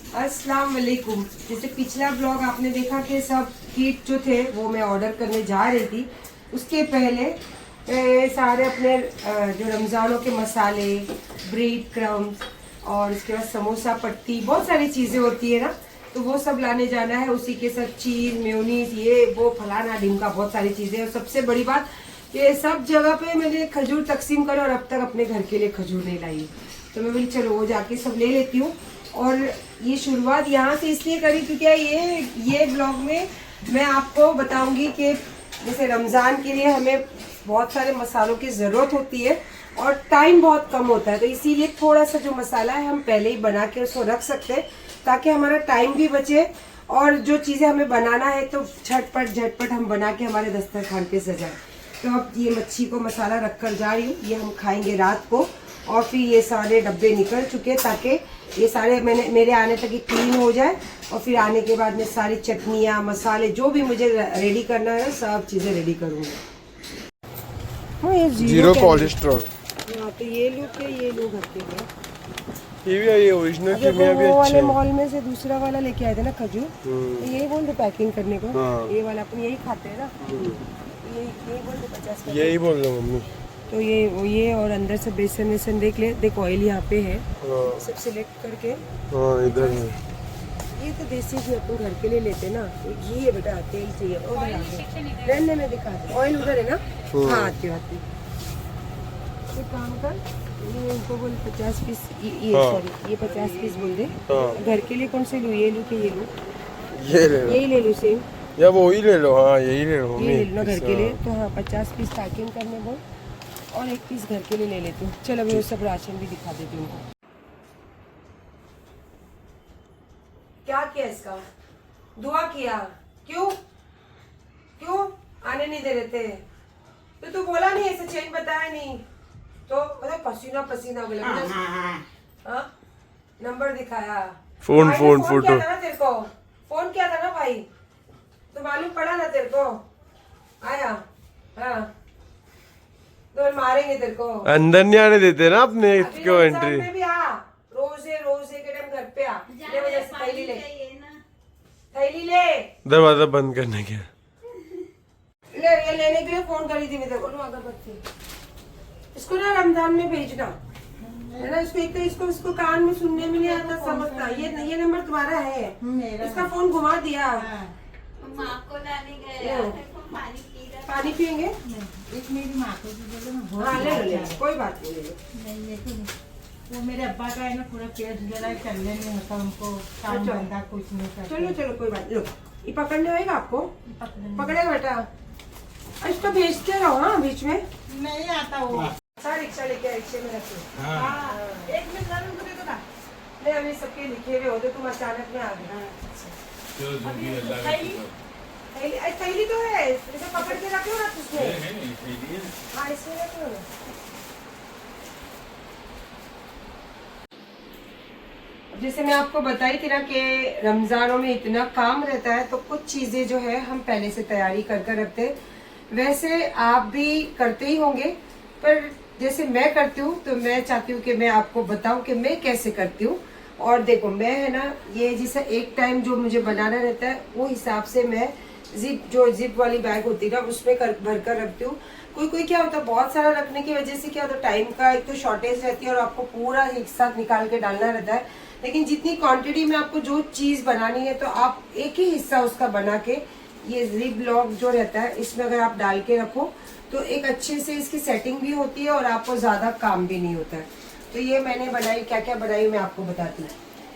अस्सलाम वालेकुम। जैसे पिछला ब्लॉग आपने देखा कि सब किट जो थे वो मैं ऑर्डर करने जा रही थी, उसके पहले सारे अपने जो रमज़ानों के मसाले, ब्रेड क्रम्स और उसके बाद समोसा पट्टी, बहुत सारी चीज़ें होती है ना, तो वो सब लाने जाना है। उसी के साथ चीज़, मेयोनीज, ये वो फलाना ढिमका, बहुत सारी चीज़ें। और सबसे बड़ी बात, ये सब जगह पे मैंने खजूर तकसीम करे और अब तक अपने घर के लिए खजूर नहीं लाई, तो मैं बोली चलो वो जाके सब ले लेती हूँ। और ये शुरुआत यहाँ से इसलिए करी क्योंकि ये ब्लॉग में मैं आपको बताऊंगी कि जैसे रमज़ान के लिए हमें बहुत सारे मसालों की ज़रूरत होती है और टाइम बहुत कम होता है, तो इसीलिए थोड़ा सा जो मसाला है हम पहले ही बना के उसको रख सकते हैं ताकि हमारा टाइम भी बचे और जो चीज़ें हमें बनाना है तो झटपट हम बना के हमारे दस्तरखान पे सजाएं। तो अब ये मच्छी को मसाला रख कर जा रही हूँ, ये हम खाएंगे रात को। और फिर ये सारे डब्बे निकल चुके ताकि ये सारे मेरे आने तक ये क्लीन हो जाए और फिर आने के बाद में सारी चटनियाँ, मसाले जो भी मुझे रेडी करना है ना, सब चीज़ें रेडी करूँगी। हाँ, ये जीरो कोलेस्ट्रॉल। हाँ, तो ये लो के ये लो घर के लिए। ये भी है, ये ओरिजिनल कीमिया भी वो अच्छे वाले हैं। मॉल में से दूसरा वाला लेके आए थे ना खजूर, तो यही बोल दो पैकिंग करने को। हाँ। ये वाला अपन यही खाते हैं ना, यही बोल दो 50 का। यही बोल रहा हूँ मम्मी। तो ये और अंदर से बेसन वेसन देख ले, देख ऑयल यहाँ पे है, हाँ सब सिलेक्ट करके। हाँ, इधर है। ये तो देसी घी अपन घर के लिए लेते ना, ये घी है बेटा, तेल चाहिए। उधर रहने में दिखाते, ऑयल उधर है ना। हाँ, आती हूँ। एक काम कर, ये इनको बोल 50 पीस, ये हाँ। सॉरी, ये 50 पीस बोल दे। हाँ। घर के लिए कौन से लूँ, ये लूँ कि ये लूँ? ये ले लो यही ले लूँ सेम, या वो ही ले लो। हाँ, यही ले लो ये मम्मी। ले लो ना घर के लिए। तो हाँ, 50 पीस पैकिंग करने बोल और एक पीस घर के लिए ले लेती हूँ। चलो अभी वो सब राशन भी दिखा देती हूँ उनको। क्या किया इसका? दुआ किया? क्यों क्यों आने नहीं दे रहे थे? तो तू बोला नहीं, ऐसे चेंज बताया नहीं तो मतलब पसीना पसीना हो गया। हाँ, नंबर दिखाया, फोन भाई ने फोन फोटो। किया था ना तेरे को, फोन किया था ना भाई, तो मालूम पड़ा ना तेरे को। आया? हाँ, तो मारेंगे तेरे को। अंदर नहीं आने देते ना अपने अभी को रमजान एंट्री। में भी आ, रोजे के टाइम घर पे आ, ले वजह से थैली ले, थैली ले। दरवाजा बंद करने के। ले ये लेने के लिए फोन करी थी मैं तेरे को। लो अगरबत्ती, इसको ना रमजान में भेजना है ना। इसको एक तो इसको कान में सुनने में नहीं आता, समझता। ये नंबर तुम्हारा है, इसका फोन घुमा दिया। आपको लाने गए, पानी पियेंगे? एक मेरी माँ को भी बोलो ना। हाँ, ले लो, कोई बात नहीं, ले लो। नहीं लेकिन वो मेरे अब्बा का है ना, पूरा पेट जला, चलने नहीं होता उनको, काम अच्छा। धंधा कुछ नहीं करते। चलो कोई बात नहीं। लो, ये पकड़ने होएगा आपको, पकड़ेगा बेटा। और इसको भेजते रहो हाँ बीच में। नहीं आता वो। अच्छा, रिक्शा लेके रिक्शे में रखो। हाँ, एक मिनट जरूर मुझे तो ना। नहीं, अभी सबके लिखे हुए होते, तुम अचानक में आ गए। थैली तो है, इसे पकड़ के रखो ना उसमें। हाँ, इसमें रखो। जैसे मैं आपको बताई थी ना कि रमजानों में इतना काम रहता है, तो कुछ चीजें जो है हम पहले से तैयारी कर कर रखते हैं। वैसे आप भी करते ही होंगे, पर जैसे मैं करती हूँ तो मैं चाहती हूँ कि मैं आपको बताऊं कि मैं कैसे करती हूँ। और देखो, मैं है ना, ये जैसे एक टाइम जो मुझे बनाना रहता है वो हिसाब से मैं जिप वाली बैग होती है ना, उसमें भर कर रखती हूँ। कोई क्या होता है, बहुत सारा रखने की वजह से क्या होता है, टाइम का एक तो शॉर्टेज रहती है और आपको पूरा एक साथ निकाल के डालना रहता है। लेकिन जितनी क्वांटिटी में आपको जो चीज बनानी है, तो आप एक ही हिस्सा उसका बना के, ये जिप लॉक जो रहता है इसमें अगर आप डाल के रखो तो एक अच्छे से इसकी सेटिंग भी होती है और आपको ज्यादा काम भी नहीं होता है। तो ये मैंने बनाई, क्या क्या बनाई मैं आपको बताती हूँ।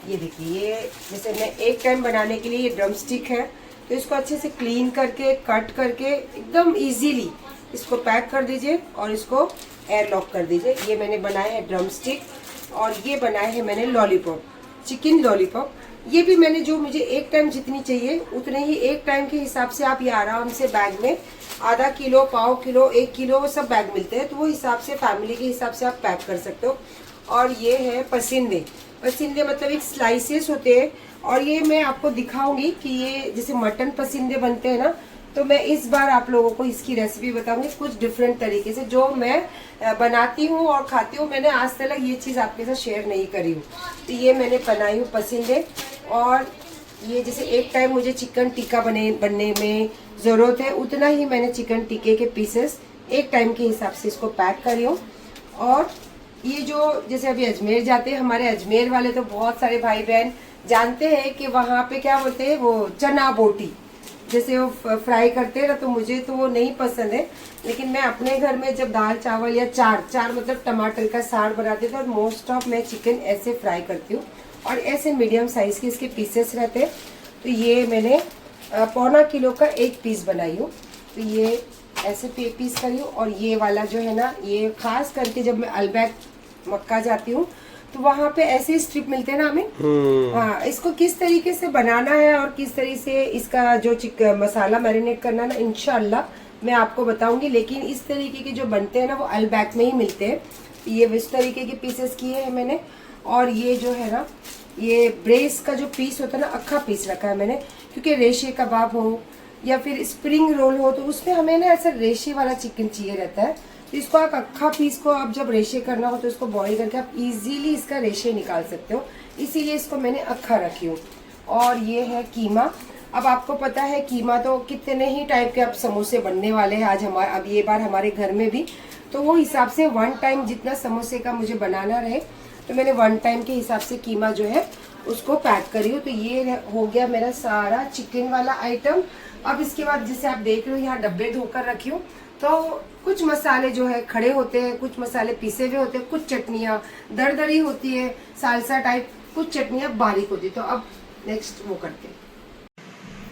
ये देखिए, ये जैसे मैं एक टाइम बनाने के लिए ये ड्रम स्टिक है, तो इसको अच्छे से क्लीन करके कट करके एकदम इजीली इसको पैक कर दीजिए और इसको एयर लॉक कर दीजिए। ये मैंने बनाया है ड्रम स्टिक और ये बनाए हैं मैंने लॉलीपॉप, चिकन लॉलीपॉप। ये भी मैंने जो मुझे एक टाइम जितनी चाहिए उतने ही एक टाइम के हिसाब से आप ये आराम से बैग में आधा किलो, पाव किलो, 1 किलो, वो सब बैग मिलते हैं, तो वो हिसाब से फैमिली के हिसाब से आप पैक कर सकते हो। और ये है पसिंदे मतलब एक स्लाइसेस होते हैं। और ये मैं आपको दिखाऊंगी कि ये जैसे मटन पसिंदे बनते हैं ना, तो मैं इस बार आप लोगों को इसकी रेसिपी बताऊंगी कुछ डिफरेंट तरीके से, जो मैं बनाती हूँ और खाती हूँ। मैंने आज तक ये चीज़ आपके साथ शेयर नहीं करी हूँ। तो ये मैंने बनाई हूँ पसिंदे और ये जैसे एक टाइम मुझे चिकन टिक्का बनने में ज़रूरत है, उतना ही मैंने चिकन टिक्के के पीसेस एक टाइम के हिसाब से इसको पैक करी हूँ। और ये जो जैसे अभी अजमेर जाते हैं, हमारे अजमेर वाले तो बहुत सारे भाई बहन जानते हैं कि वहाँ पे क्या बोलते हैं, वो चना बोटी जैसे वो फ्राई करते हैं ना, तो मुझे तो वो नहीं पसंद है। लेकिन मैं अपने घर में जब दाल चावल या चार मतलब टमाटर का साग बनाती हूँ, तो मोस्ट ऑफ मैं चिकन ऐसे फ्राई करती हूँ। और ऐसे मीडियम साइज के इसके पीसेस रहते हैं। तो ये मैंने 1.25 किलो का एक पीस बनाई हूँ। तो ये ऐसे पीस करी हूँ। और ये वाला जो है ना, ये खास करके जब मैं अल्बैक मक्का जाती हूँ तो वहाँ पे ऐसे स्ट्रिप मिलते हैं ना हमें। हाँ, इसको किस तरीके से बनाना है और किस तरीके से इसका जो मसाला मैरिनेट करना ना, इंशाल्लाह मैं आपको बताऊंगी। लेकिन इस तरीके के जो बनते हैं ना, वो अल्बैक में ही मिलते हैं। ये इस तरीके के पीसेस किए हैं मैंने। और ये जो है ना, ये ब्रेस का जो पीस होता है ना, अक्खा पीस रखा है मैंने, क्योंकि रेशे कबाब हो या फिर स्प्रिंग रोल हो तो उसमें हमें ना ऐसा रेशे वाला चिकन चाहिए रहता है। तो इसको आप अक्खा पीस को आप जब रेशे करना हो तो इसको बॉईल करके आप इजीली इसका रेशे निकाल सकते हो, इसीलिए इसको मैंने अक्खा रखी हूँ। और ये है कीमा। अब आपको पता है कीमा तो कितने ही टाइप के अब समोसे बनने वाले हैं आज अब ये बार हमारे घर में भी। तो वो हिसाब से 1 टाइम जितना समोसे का मुझे बनाना रहे, तो मैंने 1 टाइम के हिसाब से कीमा जो है उसको पैक करी हूँ। तो ये हो गया मेरा सारा चिकन वाला आइटम। अब इसके बाद जैसे आप देख रहे हो, यहाँ डब्बे धोकर रखी हूँ। तो कुछ मसाले जो है खड़े होते हैं, कुछ मसाले पीसे हुए होते हैं, कुछ चटनियाँ दरदरी होती है सालसा टाइप, कुछ चटनियाँ बारीक होती है। तो अब नेक्स्ट वो करते हैं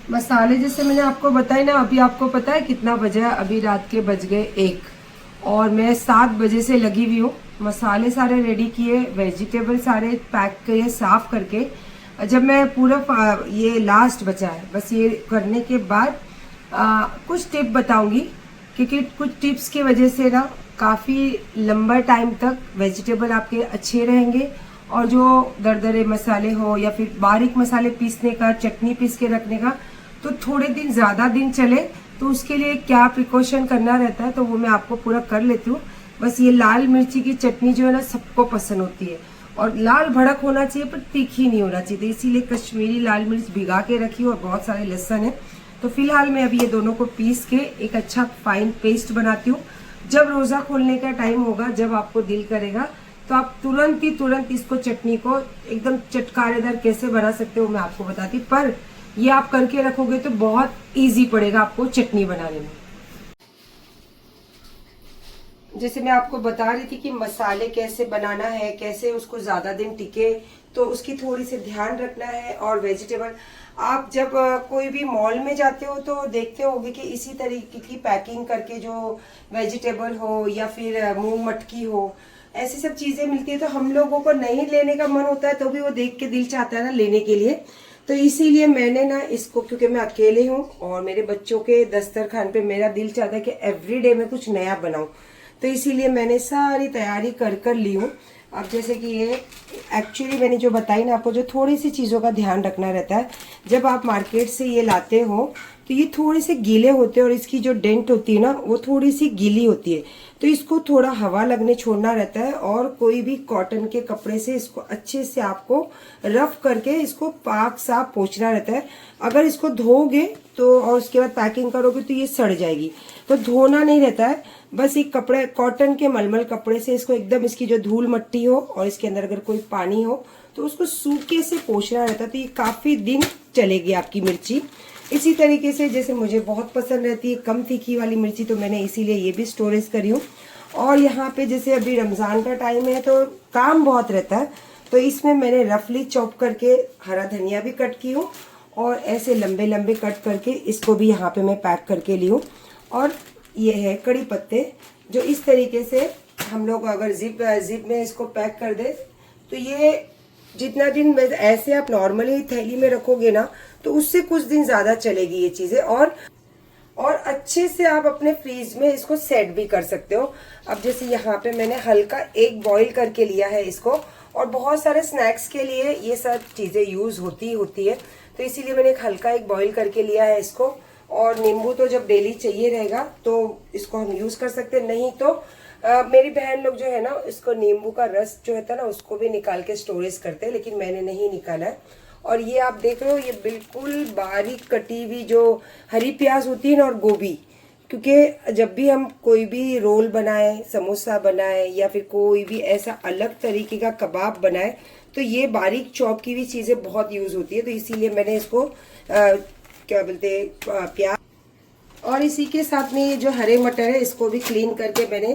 मसाले। जैसे मैंने आपको बताया ना, अभी आपको पता है कितना बजा है, अभी रात के बज गए 1 और मैं 7 बजे से लगी हुई हूँ। मसाले सारे रेडी किए, वेजिटेबल सारे पैक किए साफ करके। जब मैं पूरा ये लास्ट बचा है, बस ये करने के बाद कुछ टिप बताऊंगी, क्योंकि कुछ टिप्स की वजह से ना काफ़ी लंबा टाइम तक वेजिटेबल आपके अच्छे रहेंगे। और जो दरदरे मसाले हो या फिर बारीक मसाले पीसने का, चटनी पीस के रखने का, तो थोड़े दिन ज़्यादा दिन चले। तो उसके लिए क्या प्रिकॉशन करना रहता है तो वो मैं आपको पूरा कर लेती हूँ। बस ये लाल मिर्ची की चटनी जो है ना, सबको पसंद होती है और लाल भड़क होना चाहिए पर तीखी नहीं होना चाहिए। तो इसीलिए कश्मीरी लाल मिर्च भिगा के रखी और बहुत सारे लहसुन है। तो फिलहाल मैं अभी ये दोनों को पीस के एक अच्छा फाइन पेस्ट बनाती हूँ। जब रोज़ा खोलने का टाइम होगा, जब आपको दिल करेगा, तो आप तुरंत इसको चटनी को एकदम चटकारेदार कैसे बना सकते हो मैं आपको बताती। पर ये आप करके रखोगे तो बहुत इजी पड़ेगा आपको चटनी बनाने में। जैसे मैं आपको बता रही थी कि मसाले कैसे बनाना है, कैसे उसको ज्यादा दिन टिके, तो उसकी थोड़ी सी ध्यान रखना है। और वेजिटेबल आप जब कोई भी मॉल में जाते हो तो देखते होगे कि इसी तरीके की पैकिंग करके जो वेजिटेबल हो या फिर मूंग मटकी हो, ऐसी सब चीजें मिलती है। तो हम लोगों को नहीं लेने का मन होता है तो भी वो देख के दिल चाहता है ना लेने के लिए। तो इसीलिए मैंने ना इसको, क्योंकि मैं अकेले हूँ और मेरे बच्चों के दस्तरखान पे मेरा दिल चाहता है कि एवरीडे में कुछ नया बनाऊं, तो इसीलिए मैंने सारी तैयारी कर ली हूँ। अब जैसे कि ये एक्चुअली मैंने जो बताई ना आपको, जो थोड़ी सी चीज़ों का ध्यान रखना रहता है। जब आप मार्केट से ये लाते हो तो ये थोड़े से गीले होते हैं और इसकी जो डेंट होती है ना, वो थोड़ी सी गीली होती है। तो इसको थोड़ा हवा लगने छोड़ना रहता है और कोई भी कॉटन के कपड़े से इसको अच्छे से आपको रफ करके इसको पाक साफ पोंछना रहता है। अगर इसको धोगे तो और उसके बाद पैकिंग करोगे तो ये सड़ जाएगी। तो धोना नहीं रहता है, बस एक कपड़े, कॉटन के मलमल कपड़े से इसको एकदम, इसकी जो धूल मट्टी हो और इसके अंदर अगर कोई पानी हो तो उसको सूखे से पोंछना रहता है। तो ये काफी दिन चलेगी आपकी मिर्ची। इसी तरीके से जैसे मुझे बहुत पसंद रहती है कम तीखी वाली मिर्ची, तो मैंने इसीलिए ये भी स्टोरेज करी हूँ। और यहाँ पे जैसे अभी रमजान का टाइम है तो काम बहुत रहता है, तो इसमें मैंने रफली चॉप करके हरा धनिया भी कट की हूँ और ऐसे लंबे लंबे कट करके इसको भी यहाँ पे मैं पैक करके ली हूँ। और ये है कड़ी पत्ते, जो इस तरीके से हम लोग अगर जिप में इसको पैक कर दे तो ये जितना दिन ऐसे आप नॉर्मली थैली में रखोगे ना, तो उससे कुछ दिन ज्यादा चलेगी ये चीजें। और अच्छे से आप अपने फ्रीज में इसको सेट भी कर सकते हो। अब जैसे यहाँ पे मैंने हल्का एक बॉईल करके लिया है इसको, और बहुत सारे स्नैक्स के लिए ये सब चीजें यूज होती है, तो इसीलिए मैंने एक बॉईल करके लिया है इसको। और नींबू तो जब डेली चाहिए रहेगा तो इसको हम यूज कर सकते हैं, नहीं तो मेरी बहन लोग जो है ना, इसको नींबू का रस जो होता है ना, उसको भी निकाल के स्टोरेज करते हैं, लेकिन मैंने नहीं निकाला है। और ये आप देख रहे हो, ये बिल्कुल बारीक कटी हुई जो हरी प्याज होती है ना, और गोभी, क्योंकि जब भी हम कोई भी रोल बनाए, समोसा बनाए, या फिर कोई भी ऐसा अलग तरीके का कबाब बनाए, तो ये बारीक चॉप की हुई चीज़ें बहुत यूज़ होती है। तो इसीलिए मैंने इसको क्या बोलते हैं, प्याज, और इसी के साथ में ये जो हरे मटर है इसको भी क्लीन करके मैंने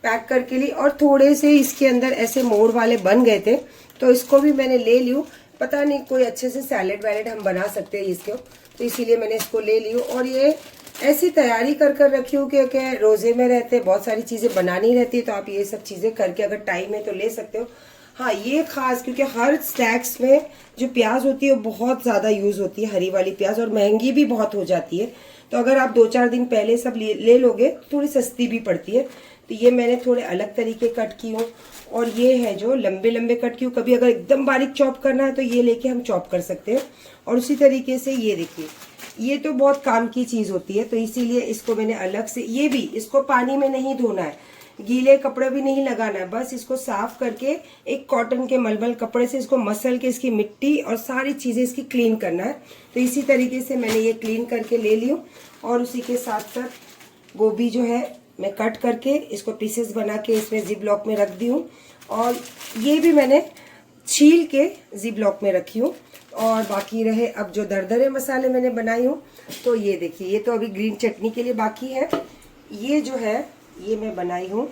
पैक करके ली। और थोड़े से इसके अंदर ऐसे मोड़ वाले बन गए थे, तो इसको भी मैंने ले लियो। पता नहीं कोई अच्छे से सैलेड वैलेड हम बना सकते हैं इसको, तो इसीलिए मैंने इसको ले लियो। और ये ऐसी तैयारी कर रखी हूँ क्योंकि रोजे में रहते बहुत सारी चीज़ें बनानी रहती है, तो आप ये सब चीज़ें करके अगर टाइम है तो ले सकते हो। हाँ, ये खास क्योंकि हर स्नैक्स में जो प्याज होती है वो बहुत ज़्यादा यूज़ होती है, हरी वाली प्याज, और महंगी भी बहुत हो जाती है। तो अगर आप 2-4 दिन पहले सब ले लोगे, थोड़ी सस्ती भी पड़ती है। तो ये मैंने थोड़े अलग तरीके कट की हूँ, और ये है जो लंबे लंबे कट की हूँ। कभी अगर एकदम बारीक चॉप करना है तो ये लेके हम चॉप कर सकते हैं। और उसी तरीके से ये देखिए, ये तो बहुत काम की चीज़ होती है, तो इसीलिए इसको मैंने अलग से, ये भी इसको पानी में नहीं धोना है, गीले कपड़े भी नहीं लगाना है, बस इसको साफ करके एक कॉटन के मलमल कपड़े से इसको मसल के इसकी मिट्टी और सारी चीज़ें इसकी क्लीन करना है। तो इसी तरीके से मैंने ये क्लीन करके ले ली हूँ। और उसी के साथ साथ गोभी जो है मैं कट करके इसको पीसेस बना के इसमें जिप लॉक में रख दी हूँ, और ये भी मैंने छील के जिप लॉक में रखी हूँ। और बाकी रहे अब जो दरदरे मसाले मैंने बनाई हूँ, तो ये देखिए, ये तो अभी ग्रीन चटनी के लिए बाकी है। ये जो है ये मैं बनाई हूँ,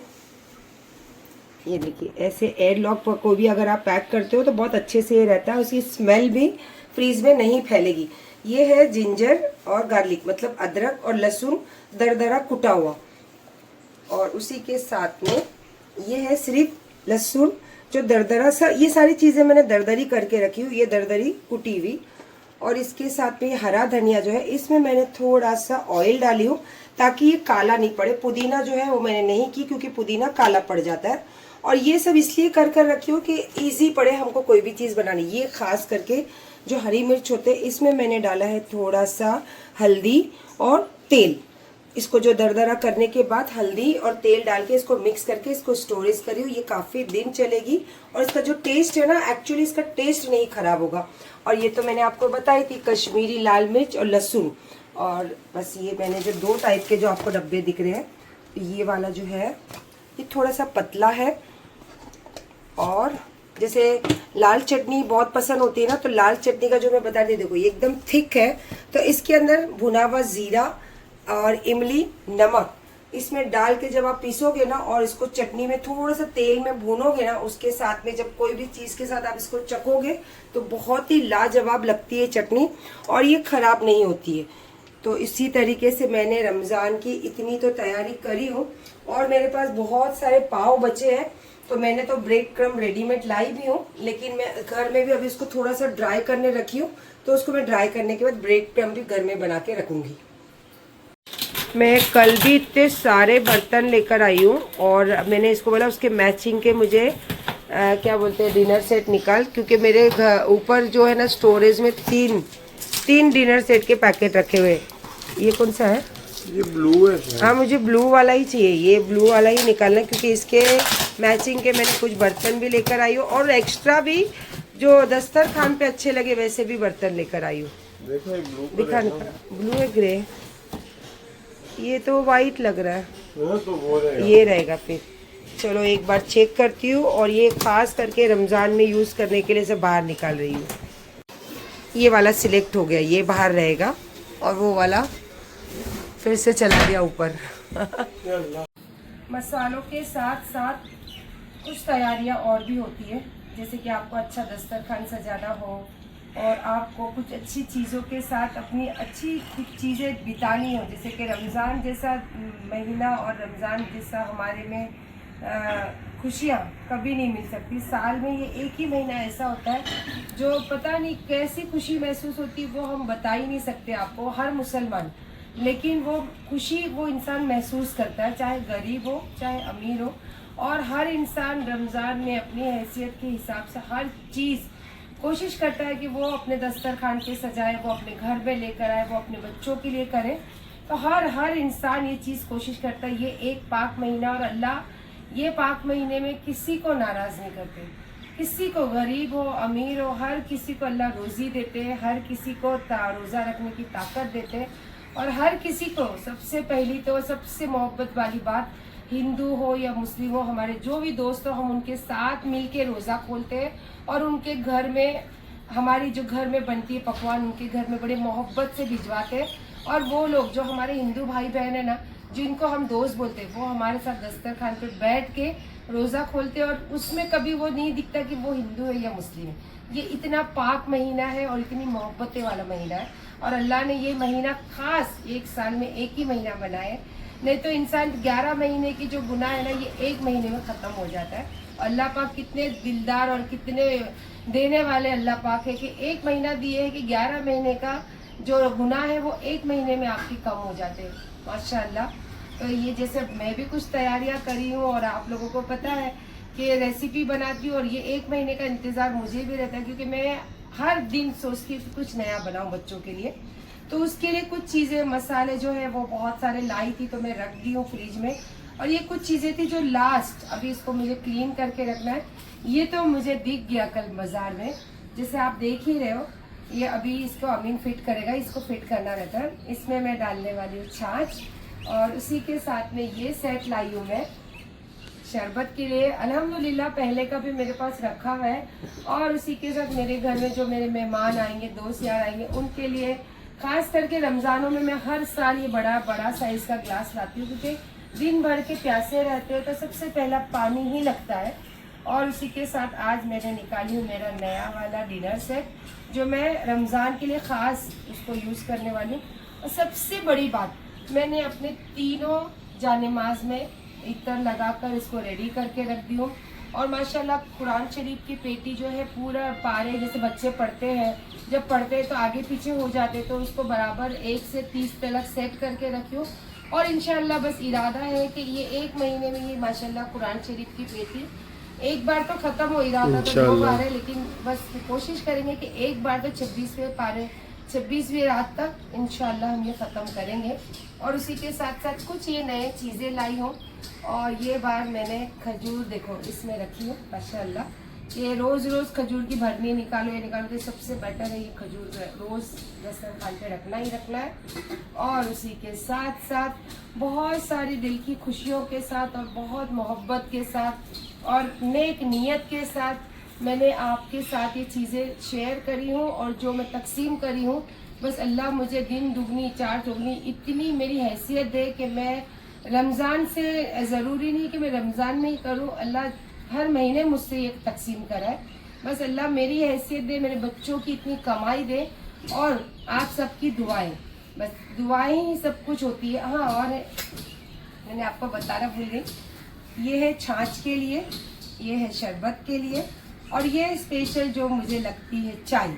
ये देखिए ऐसे एयर लॉक पर कोई भी अगर आप पैक करते हो तो बहुत अच्छे से ये रहता है, उसकी स्मेल भी फ्रीज में नहीं फैलेगी। ये है जिंजर और गार्लिक, मतलब अदरक और लहसुन दरदरा कुटा हुआ, और उसी के साथ में ये है सिर्फ लहसुन जो दरदरा सा, ये सारी चीज़ें मैंने दरदरी करके रखी हूँ, ये दरदरी कुटी हुई। और इसके साथ में हरा धनिया जो है इसमें मैंने थोड़ा सा ऑयल डाली हूँ ताकि ये काला नहीं पड़े। पुदीना जो है वो मैंने नहीं की क्योंकि पुदीना काला पड़ जाता है। और ये सब इसलिए कर रखी हूँ कि इजी पड़े हमको कोई भी चीज़ बनानी। ये खास करके जो हरी मिर्च होते हैं इसमें मैंने डाला है थोड़ा सा हल्दी और तेल। इसको जो दरदरा करने के बाद हल्दी और तेल डाल के इसको मिक्स करके इसको स्टोरेज करी हूँ। ये काफ़ी दिन चलेगी और इसका जो टेस्ट है ना, एक्चुअली इसका टेस्ट नहीं खराब होगा। और ये तो मैंने आपको बताई थी कश्मीरी लाल मिर्च और लहसुन। और बस ये मैंने जो 2 टाइप के जो आपको डब्बे दिख रहे हैं, ये वाला जो है ये थोड़ा सा पतला है, और जैसे लाल चटनी बहुत पसंद होती है ना, तो लाल चटनी का जो मैं बता दी, देखो ये एकदम थिक है, तो इसके अंदर भुना हुआ जीरा और इमली, नमक इसमें डाल के जब आप पीसोगे ना और इसको चटनी में थोड़ा सा तेल में भूनोगे ना, उसके साथ में जब कोई भी चीज़ के साथ आप इसको चखोगे तो बहुत ही लाजवाब लगती है चटनी, और ये खराब नहीं होती है। तो इसी तरीके से मैंने रमज़ान की इतनी तो तैयारी करी हूँ। और मेरे पास बहुत सारे पाव बचे हैं, तो मैंने तो ब्रेड क्रम्ब रेडीमेड लाई भी हूँ, लेकिन मैं घर में भी अभी इसको थोड़ा सा ड्राई करने रखी हूँ, तो उसको मैं ड्राई करने के बाद ब्रेड क्रम्ब भी घर में बना के रखूँगी। मैं कल भी इतने सारे बर्तन लेकर आई हूँ, और मैंने इसको बोला उसके मैचिंग के मुझे क्या बोलते हैं डिनर सेट निकाल, क्योंकि मेरे ऊपर जो है ना स्टोरेज में तीन डिनर सेट के पैकेट रखे हुए। ये कौन सा है? ये ब्लू है। हाँ, मुझे ब्लू वाला ही चाहिए, ये ब्लू वाला ही निकालना, क्योंकि इसके मैचिंग के मैंने कुछ बर्तन भी लेकर आई हूँ, और एक्स्ट्रा भी जो दस्तरखान पे अच्छे लगे वैसे भी बर्तन लेकर आई हूँ। देखो ये ब्लू दिखा ब्लू है, ग्रे, ये तो वाइट लग रहा है। तो वो रहेगा। ये रहेगा फिर। चलो एक बार चेक करती हूँ, और ये खास करके रमज़ान में यूज़ करने के लिए से बाहर निकाल रही हूँ। ये वाला सिलेक्ट हो गया, ये बाहर रहेगा, और वो वाला फिर से चला गया ऊपर। मसालों के साथ साथ कुछ तैयारियां और भी होती है, जैसे कि आपको अच्छा दस्तरखान सजाना हो, और आपको कुछ अच्छी चीज़ों के साथ अपनी अच्छी कुछ चीज़ें बितानी हो, जैसे कि रमज़ान जैसा महीना और रमज़ान जैसा हमारे में खुशियाँ कभी नहीं मिल सकती। साल में ये एक ही महीना ऐसा होता है जो पता नहीं कैसी खुशी महसूस होती है, वो हम बता ही नहीं सकते आपको, हर मुसलमान, लेकिन वो खुशी वो इंसान महसूस करता है, चाहे गरीब हो चाहे अमीर हो। और हर इंसान रमज़ान में अपनी हैसियत के हिसाब से हर चीज़ कोशिश करता है कि वो अपने दस्तरखान पे सजाए, वो अपने घर में लेकर आए, वो अपने बच्चों के लिए करे। तो हर इंसान ये चीज़ कोशिश करता है। ये एक पाक महीना, और अल्लाह ये पाक महीने में किसी को नाराज़ नहीं करते, किसी को गरीब हो अमीर हो हर किसी को अल्लाह रोज़ी देते हैं, हर किसी को रोज़ा रखने की ताकत देते हैं। और हर किसी को सबसे पहली तो सबसे मोहब्बत वाली बात, हिंदू हो या मुस्लिम हो, हमारे जो भी दोस्त हो हम उनके साथ मिल के रोज़ा खोलते हैं और उनके घर में हमारी जो घर में बनती है पकवान उनके घर में बड़े मोहब्बत से भिजवाते हैं। और वो लोग जो हमारे हिंदू भाई बहन है ना, जिनको हम दोस्त बोलते हैं, वो हमारे साथ दस्तरखान पे बैठ के रोज़ा खोलते हैं। और उसमें कभी वो नहीं दिखता कि वो हिंदू है या मुस्लिम है। ये इतना पाक महीना है और इतनी मोहब्बतें वाला महीना है। और अल्लाह ने ये महीना खास एक साल में एक ही महीना बनाया है। नहीं तो इंसान 11 महीने की जो गुनाह है ना, ये एक महीने में ख़त्म हो जाता है। अल्लाह पाक कितने दिलदार और कितने देने वाले अल्लाह पाक है कि एक महीना दिए है कि 11 महीने का जो गुनाह है वो एक महीने में आपकी कम हो जाते हैं माशाल्लाह। तो ये जैसे मैं भी कुछ तैयारियां करी हूँ और आप लोगों को पता है कि रेसिपी बनाती हूँ और ये एक महीने का इंतज़ार मुझे भी रहता है, क्योंकि मैं हर दिन सोचती हूँ कि कुछ नया बनाऊँ बच्चों के लिए। तो उसके लिए कुछ चीज़ें मसाले जो है वो बहुत सारे लाई थी तो मैं रख दी हूँ फ्रिज में। और ये कुछ चीज़ें थी जो लास्ट अभी इसको मुझे क्लीन करके रखना है। ये तो मुझे दिख गया कल बाजार में, जैसे आप देख ही रहे हो। ये अभी इसको अमीन फिट करेगा, इसको फिट करना रहता है। इसमें मैं डालने वाली हूँ छाछ और उसी के साथ में ये सेट लाई हूँ मैं शरबत के लिए। अल्हम्दुलिल्लाह पहले का भी मेरे पास रखा हुआ है। और उसी के साथ मेरे घर में जो मेरे मेहमान आएंगे, दोस्त यार आएंगे, उनके लिए खास करके रमज़ानों में मैं हर साल ये बड़ा बड़ा साइज़ का ग्लास लाती हूँ, क्योंकि दिन भर के प्यासे रहते हो तो सबसे पहला पानी ही लगता है। और उसी के साथ आज मैंने निकाली हूँ मेरा नया वाला डिनर सेट, जो मैं रमज़ान के लिए ख़ास उसको यूज़ करने वाली हूँ। और सबसे बड़ी बात, मैंने अपने तीनों जानेमाज में इतर लगाकर इसको रेडी करके रख दी हूँ। और माशाल्लाह कुरान शरीफ की पेटी जो है पूरा पारे, जैसे बच्चे पढ़ते हैं, जब पढ़ते हैं तो आगे पीछे हो जाते, तो उसको बराबर 1 से 30 तक सेट करके रखी हूँ। और इंशाल्लाह बस इरादा है कि ये एक महीने में ये माशाल्लाह कुरान शरीफ की पेटी एक बार तो ख़त्म हो। इरादा तो 2 बार है, लेकिन बस कोशिश करेंगे कि एक बार तो 26वें पारे 26वीं रात तक इंशाल्लाह हम ये ख़त्म करेंगे। और उसी के साथ साथ कुछ ये नए चीज़ें लाई हूँ। और ये बार मैंने खजूर देखो इसमें रखी हूँ माशाल्लाह। ये रोज़ खजूर की भरनी निकालो, ये निकालो तो सबसे बेटर है ये खजूर रोज़ दस्तरखान पे रखना ही रखना है। और उसी के साथ साथ बहुत सारी दिल की खुशियों के साथ और बहुत मोहब्बत के साथ और नेक नीयत के साथ मैंने आपके साथ ये चीज़ें शेयर करी हूँ। और जो मैं तकसीम करी हूँ, बस अल्लाह मुझे दिन दुगनी चार चौगनी इतनी मेरी हैसियत दे कि मैं रमज़ान से ज़रूरी नहीं कि मैं रमज़ान में ही करूँ, अल्लाह हर महीने मुझसे ये तकसीम कराए। बस अल्लाह मेरी हैसियत दे, मेरे बच्चों की इतनी कमाई दे और आप सबकी दुआएं, बस दुआएं ही सब कुछ होती है। हाँ, और मैंने आपको बताना भूल गई, ये है छाछ के लिए, ये है शरबत के लिए, और ये स्पेशल जो मुझे लगती है चाय,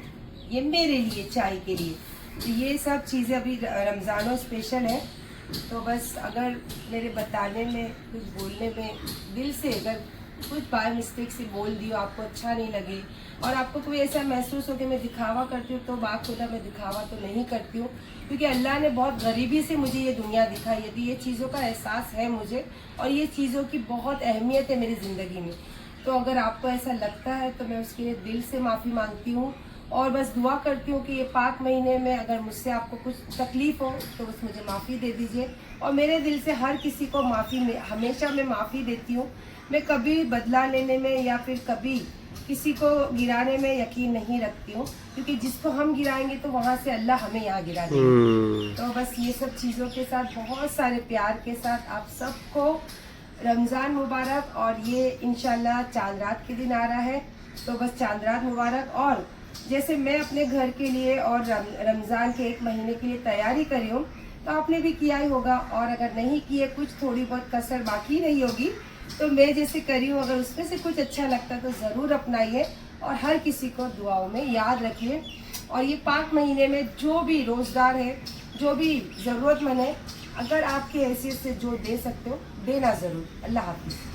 ये मेरे लिए चाय के लिए। तो ये सब चीज़ें अभी रमज़ानों स्पेशल है। तो बस अगर मेरे बताने में कुछ बोलने में दिल से अगर कुछ बाय मिस्टेक से बोल दियो, आपको अच्छा नहीं लगे और आपको कोई ऐसा महसूस हो कि मैं दिखावा करती हूँ, तो बाखुदा मैं दिखावा तो नहीं करती हूँ, क्योंकि अल्लाह ने बहुत गरीबी से मुझे ये दुनिया दिखाई है। ये चीज़ों का एहसास है मुझे और ये चीज़ों की बहुत अहमियत है मेरी ज़िंदगी में। तो अगर आपको ऐसा लगता है तो मैं उसके लिए दिल से माफ़ी मांगती हूँ और बस दुआ करती हूँ कि ये पाक महीने में अगर मुझसे आपको कुछ तकलीफ़ हो तो बस मुझे माफ़ी दे दीजिए। और मेरे दिल से हर किसी को माफ़ी में हमेशा मैं माफ़ी देती हूँ। मैं कभी बदला लेने में या फिर कभी किसी को गिराने में यकीन नहीं रखती हूँ, क्योंकि जिसको हम गिराएंगे तो वहाँ से अल्लाह हमें यहाँ गिरा देगा। तो बस ये सब चीज़ों के साथ बहुत सारे प्यार के साथ आप सबको रमज़ान मुबारक। और ये इंशाल्लाह चांद रात के दिन आ रहा है, तो बस चांद रात मुबारक। और जैसे मैं अपने घर के लिए और रमज़ान के एक महीने के लिए तैयारी करी हूँ, तो आपने भी किया ही होगा। और अगर नहीं किए, कुछ थोड़ी बहुत कसर बाकी रही होगी, तो मैं जैसे करी हूँ, अगर उसमें से कुछ अच्छा लगता है तो ज़रूर अपनाइए और हर किसी को दुआओं में याद रखिए। और ये पाक महीने में जो भी रोज़गार है, जो भी ज़रूरतमंद है, अगर आपकी हैसियत से जो दे सकते हो देना ज़रूर। अल्लाह हाफ़िज़।